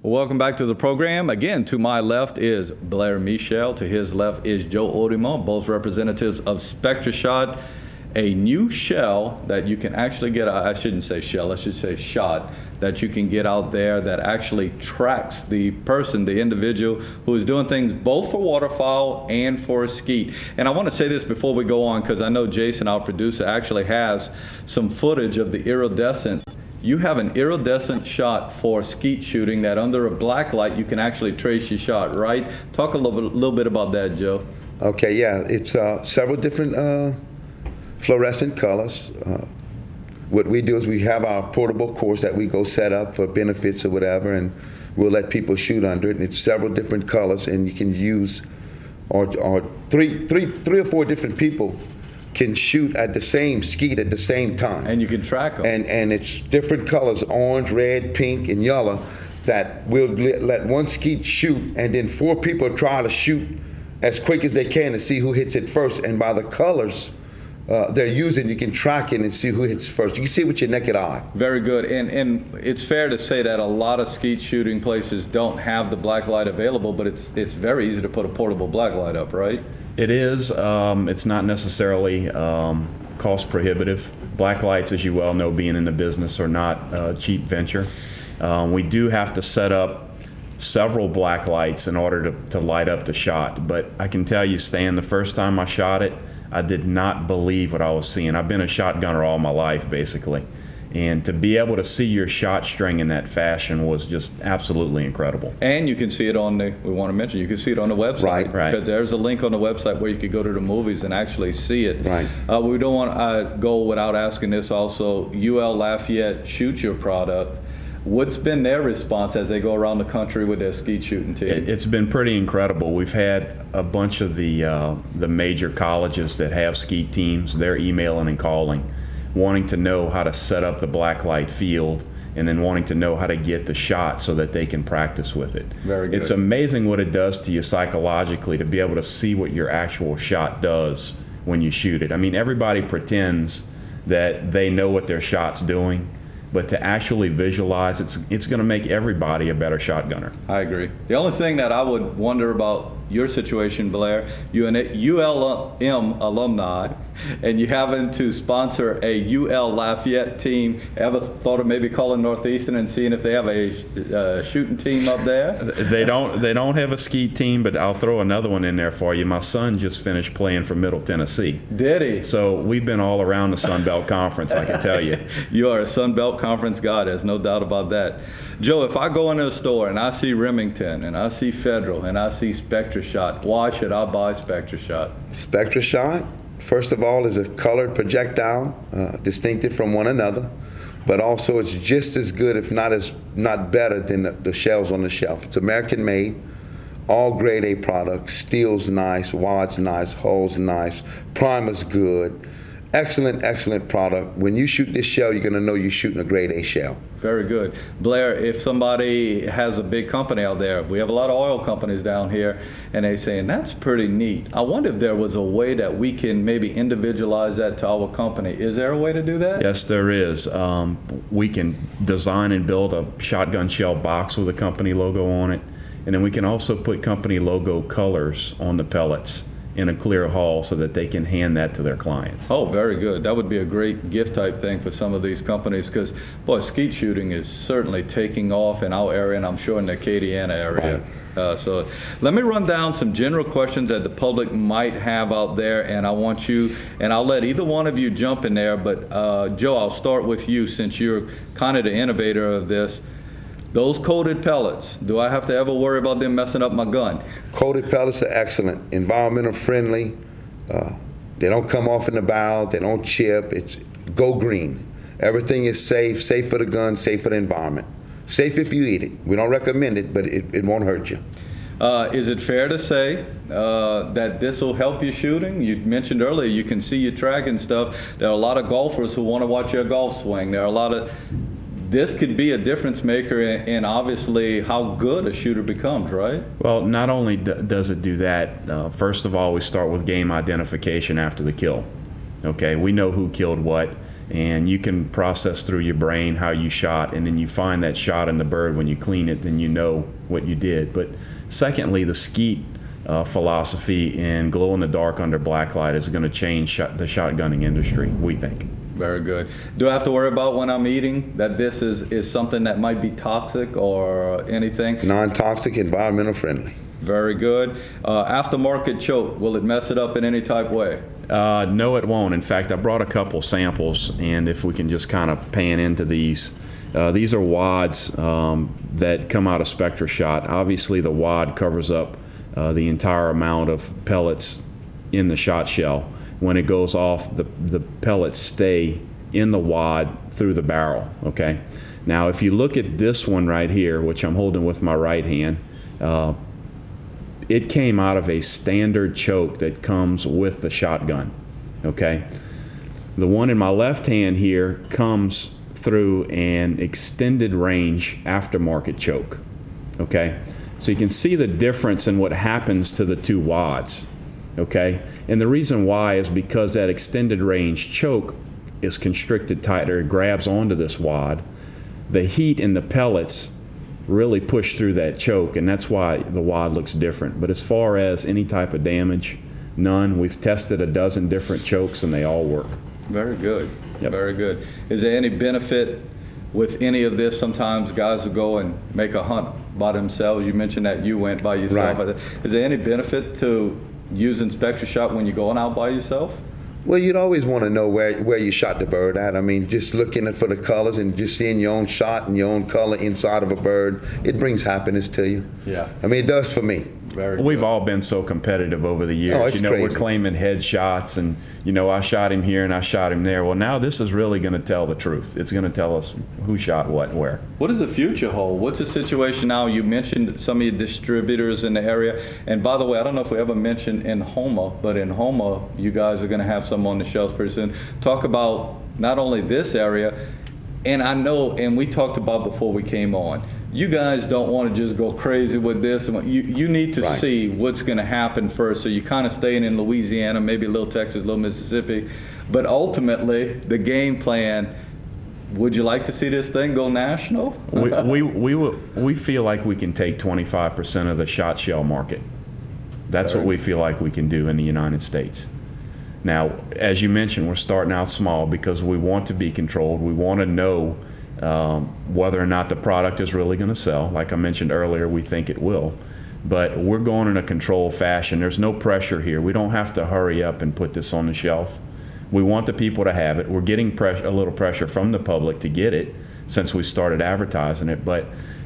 Welcome back to the program. Again, to my left is Blair Michel. To his left is Joe Authement, both representatives of Spectra Shot, a new shell that you can actually get, I shouldn't say shell, I should say shot, that you can get out there that actually tracks the person, the individual who is doing things both for waterfowl and for skeet. And I want to say this before we go on, because I know Jason, our producer, actually has some footage of the iridescent. You have an iridescent shot for skeet shooting that under a black light you can actually trace your shot, right? Talk a little bit about that, Joe. Okay, yeah, it's several different fluorescent colors. What we do is we have our portable course that we go set up for benefits or whatever, and we'll let people shoot under it. And it's several different colors, and you can use, or three or four different people can shoot at the same skeet at the same time. And you can track them. And it's different colors, orange, red, pink, and yellow, that we'll let one skeet shoot, and then four people try to shoot as quick as they can to see who hits it first. And by the colors they're using, you can track it and see who hits first. You can see it with your naked eye. Very good. And it's fair to say that a lot of skeet shooting places don't have the black light available, but it's very easy to put a portable black light up, right? It is. It's not necessarily cost prohibitive. Black lights, as you well know, being in the business, are not a cheap venture. We do have to set up several black lights in order to light up the shot. But I can tell you, Stan, the first time I shot it, I did not believe what I was seeing. I've been a shotgunner all my life, basically. And to be able to see your shot string in that fashion was just absolutely incredible. And you can see it on we want to mention, you can see it on the website. Right. Because there's a link on the website where you could go to the movies and actually see it. Right. We don't want to go without asking this also. UL Lafayette shoots your product. What's been their response as they go around the country with their skeet shooting team? It's been pretty incredible. We've had a bunch of the major colleges that have skeet teams. They're emailing and calling, wanting to know how to set up the blacklight field, and then wanting to know how to get the shot so that they can practice with it. Very good. It's amazing what it does to you psychologically to be able to see what your actual shot does when you shoot it. I mean, everybody pretends that they know what their shot's doing, but to actually visualize, it's going to make everybody a better shotgunner. I agree. The only thing that I would wonder about your situation, Blair, you're an ULM alumni, and you happen to sponsor a UL Lafayette team. Ever thought of maybe calling Northeastern and seeing if they have a shooting team up there? They don't have a skeet team, but I'll throw another one in there for you. My son just finished playing for Middle Tennessee. Did he? So we've been all around the Sun Belt Conference, I can tell you. You are a Sun Belt Conference guy, there's no doubt about that. Joe, if I go into a store and I see Remington and I see Federal and I see Spectra Shot, why should I buy Spectra Shot? Spectra Shot, first of all, is a colored projectile, distinctive from one another, but also it's just as good, if not better, than the shells on the shelf. It's American made, all grade A products, steel's nice, wad's nice, hull's nice, primer's good. Excellent, excellent product. When you shoot this shell, you're going to know you're shooting a grade A shell. Very good. Blair, if somebody has a big company out there, we have a lot of oil companies down here, and they're saying, that's pretty neat. I wonder if there was a way that we can maybe individualize that to our company. Is there a way to do that? Yes, there is. We can design and build a shotgun shell box with a company logo on it, and then we can also put company logo colors on the pellets in a clear hull so that they can hand that to their clients. Oh, very good. That would be a great gift type thing for some of these companies, because, boy, skeet shooting is certainly taking off in our area, and I'm sure in the Acadiana area. So let me run down some general questions that the public might have out there, and I want you, and I'll let either one of you jump in there, but Joe, I'll start with you since you're kind of the innovator of this. Those coated pellets, do I have to ever worry about them messing up my gun? Coated pellets are excellent, environmental friendly. They don't come off in the barrel, they don't chip. It's go green. Everything is safe for the gun, safe for the environment. Safe if you eat it. We don't recommend it, but it won't hurt you. Is it fair to say that this will help you shooting? You mentioned earlier you can see your track and stuff. There are a lot of golfers who want to watch your golf swing. There are a lot of this could be a difference maker in obviously how good a shooter becomes, right? Well, not only does it do that, first of all, we start with game identification after the kill. Okay, we know who killed what, and you can process through your brain how you shot, and then you find that shot in the bird. When you clean it, then you know what you did. But secondly, the skeet philosophy in glow in the dark under blacklight is going to change the shotgunning industry, we think. Very good. Do I have to worry about when I'm eating that this is something that might be toxic or anything? Non-toxic, environmental friendly. Very good. Aftermarket choke, will it mess it up in any type way? No, it won't. In fact, I brought a couple samples, and if we can just kind of pan into these. These are wads that come out of Spectra Shot. Obviously, the wad covers up the entire amount of pellets in the shot shell. When it goes off, the pellets stay in the wad through the barrel, okay? Now, if you look at this one right here, which I'm holding with my right hand, it came out of a standard choke that comes with the shotgun, okay? The one in my left hand here comes through an extended range aftermarket choke, okay? So you can see the difference in what happens to the two wads, okay? And the reason why is because that extended range choke is constricted tighter, it grabs onto this wad. The heat in the pellets really push through that choke, and that's why the wad looks different. But as far as any type of damage, none. We've tested a dozen different chokes and they all work. Very good. Yep. Very good. Is there any benefit with any of this? Sometimes guys will go and make a hunt by themselves. You mentioned that you went by yourself. Right. Is there any benefit to using Spectra Shot when you're going out by yourself? Well, you'd always want to know where you shot the bird at. I mean, just looking for the colors and just seeing your own shot and your own color inside of a bird, it brings happiness to you. Yeah. I mean, it does for me. Very We've good. all been so competitive over the years. Oh, it's We're crazy. claiming headshots and, I shot him here and I shot him there. Well, now this is really going to tell the truth. It's going to tell us who shot what and where. What does the future hold? What's the situation now? You mentioned some of your distributors in the area. And by the way, I don't know if we ever mentioned in Houma, but in Houma, you guys are going to have some on the shelves pretty soon. Talk about not only this area, and I know, and we talked about before we came on, you guys don't want to just go crazy with this. You need to Right. see what's going to happen first. So you're kind of staying in Louisiana, maybe a little Texas, a little Mississippi. But ultimately, the game plan, would you like to see this thing go national? We feel like we can take 25% of the shot shell market. That's what we feel like we can do in the United States. Now, as you mentioned, we're starting out small because we want to be controlled. We want to know whether or not the product is really going to sell. Like I mentioned earlier, we think it will. But we're going in a controlled fashion. There's no pressure here. We don't have to hurry up and put this on the shelf. We want the people to have it. We're getting a little pressure from the public to get it since we started advertising it. But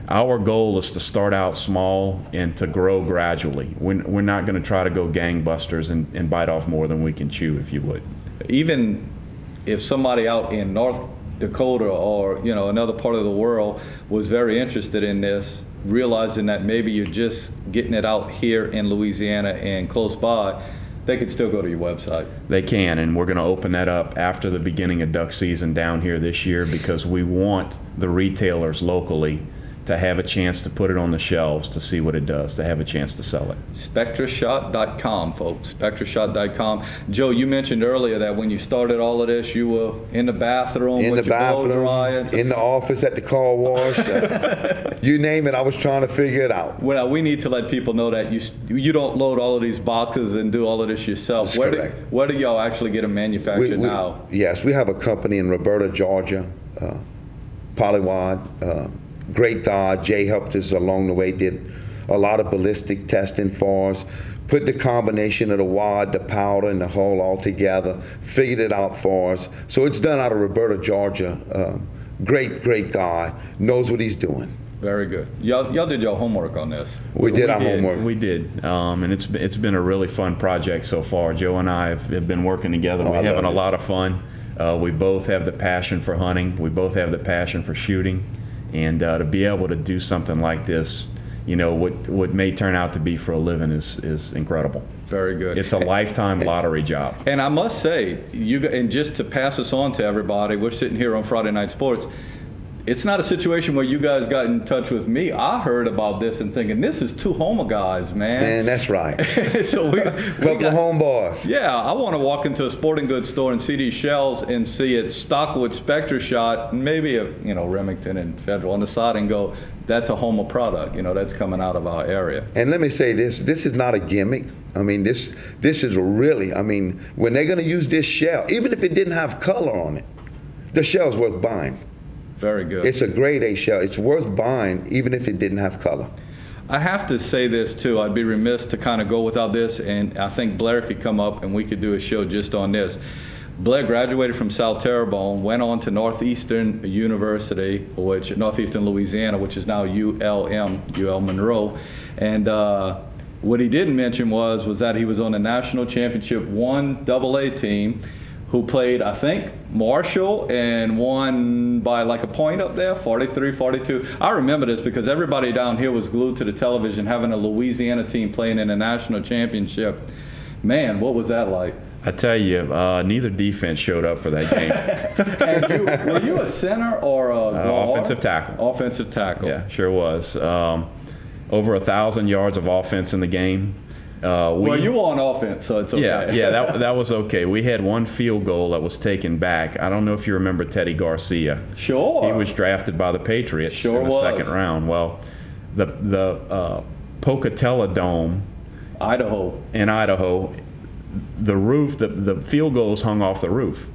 our goal is to start out small and to grow gradually. We're not going to try to go gangbusters and bite off more than we can chew, if you would. Even if somebody out in North Dakota or another part of the world was very interested in this, realizing that maybe you're just getting it out here in Louisiana and close by, they could still go to your website. They can, and we're going to open that up after the beginning of duck season down here this year because we want the retailers locally to have a chance to put it on the shelves to see what it does, to have a chance to sell it. SpectraShot.com, folks, SpectraShot.com. Joe, you mentioned earlier that when you started all of this, you were in the bathroom In with the your blow bathroom, dryer. in the office, at the car wash, you name it, I was trying to figure it out. Well, we need to let people know that you don't load all of these boxes and do all of this yourself. That's Where correct. do y'all actually get them manufactured now? Yes, we have a company in Roberta, Georgia, Polywad. Great guy. Jay helped us along the way, did a lot of ballistic testing for us, put the combination of the wad, the powder, and the hull all together, figured it out for us. So it's done out of Roberta, Georgia. Great guy, knows what he's doing. Very good. Y'all did your homework on this. We did our homework. We did, and it's been a really fun project so far. Joe and I have been working together. I We're having love a it. lot of fun. We both have the passion for hunting. We both have the passion for shooting. And to be able to do something like this, what may turn out to be for a living is incredible. Very good. It's a lifetime lottery job. And I must say, and just to pass this on to everybody, we're sitting here on Friday Night Sports. it's not a situation where you guys got in touch with me. I heard about this and thinking, this is two Homer guys, man. Man, that's right. So we Couple of homeboys. Yeah, I want to walk into a sporting goods store and see these shells and see it stocked with Spectra Shot, and maybe a, Remington and Federal on the side, and go, that's a Homer product. That's coming out of our area. And let me say this is not a gimmick. I mean, this is really, when they're going to use this shell, even if it didn't have color on it, the shell's worth buying. Very good. It's a grade A shell. It's worth buying even if it didn't have color. I have to say this too. I'd be remiss to kind of go without this, and I think Blair could come up and we could do a show just on this. Blair graduated from South Terrebonne, went on to Northeastern University, Northeastern Louisiana, which is now UL Monroe, and what he didn't mention was that he was on the national championship 1AA team, who played, I think, Marshall and won by like a point up there, 43-42. I remember this because everybody down here was glued to the television having a Louisiana team playing in a national championship. Man, what was that like? I tell you, neither defense showed up for that game. And were you a center or a guard? Offensive tackle. Offensive tackle. Yeah, sure was. Over 1,000 yards of offense in the game. Well, you were on offense, so it's okay. Yeah, that was okay. We had one field goal that was taken back. I don't know if you remember Teddy Garcia. Sure. He was drafted by the Patriots in the second round. Well, the Pocatello Dome in Idaho, the roof, the field goals hung off the roof.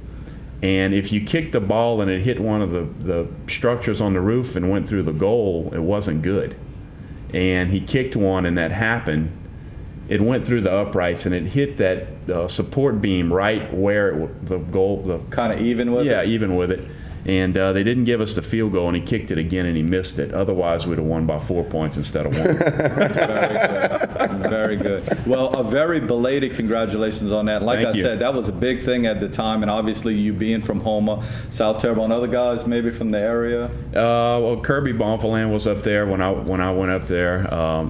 And if you kicked the ball and it hit one of the structures on the roof and went through the goal, it wasn't good. And he kicked one, and that happened. It went through the uprights and it hit that support beam right where the goal. Kind of even with it? Yeah, even with it. And they didn't give us the field goal, and he kicked it again, and he missed it. Otherwise, we'd have won by 4 points instead of 1. Very good. Very good. Well, a very belated congratulations on that. Like Thank I you. said, that was a big thing at the time, and obviously you being from Homer, South Terrebonne, other guys maybe from the area? Well, Kirby Bonfaland was up there when I went up there.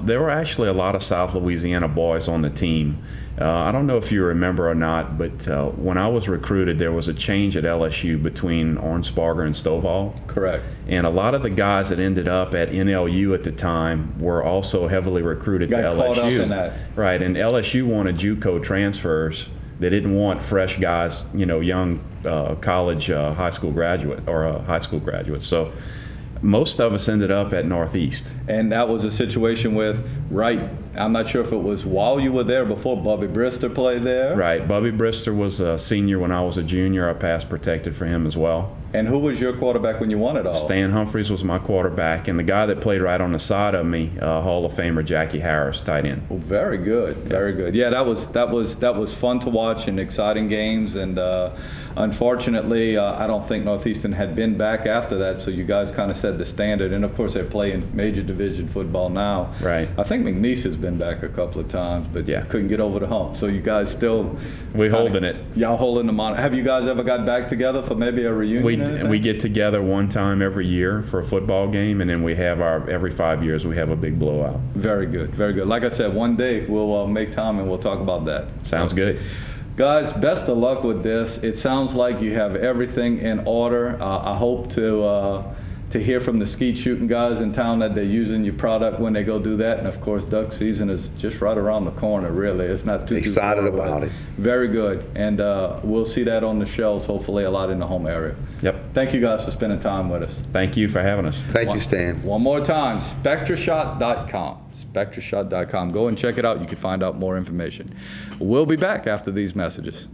There were actually a lot of South Louisiana boys on the team. I don't know if you remember or not, but when I was recruited, there was a change at LSU between Ornsparger and Stovall. Correct. And a lot of the guys that ended up at NLU at the time were also heavily recruited to LSU. Caught up in that. Right, and LSU wanted JUCO transfers. They didn't want fresh guys, young college, high school graduate or high school graduates. So most of us ended up at Northeast. And that was a situation with, I'm not sure if it was while you were there before Bubby Brister played there. Right. Bubby Brister was a senior when I was a junior. I pass protected for him as well. And who was your quarterback when you won it all? Stan Humphries was my quarterback, and the guy that played right on the side of me, Hall of Famer Jackie Harris, tight end. Oh, very good, very good. Yeah, that was fun to watch and exciting games. And unfortunately, I don't think Northeastern had been back after that. So you guys kind of set the standard. And of course, they're playing major division football now. Right. I think McNeese has been back a couple of times, but yeah, couldn't get over the hump. So you guys still holding it. Y'all holding them on. Have you guys ever got back together for maybe a reunion? We get together one time every year for a football game, and then we have every 5 years we have a big blowout. Very good, very good. Like I said, one day we'll make time and we'll talk about that. Sounds good. Guys, best of luck with this. It sounds like you have everything in order. I hope to hear from the skeet shooting guys in town that they're using your product when they go do that. And of course, duck season is just right around the corner, really. It's not too excited far away. about it. Very good. And we'll see that on the shelves, hopefully a lot in the home area. Yep. Thank you guys for spending time with us. Thank you for having us. Thank you, Stan. One more time, SpectraShot.com. SpectraShot.com. Go and check it out. You can find out more information. We'll be back after these messages.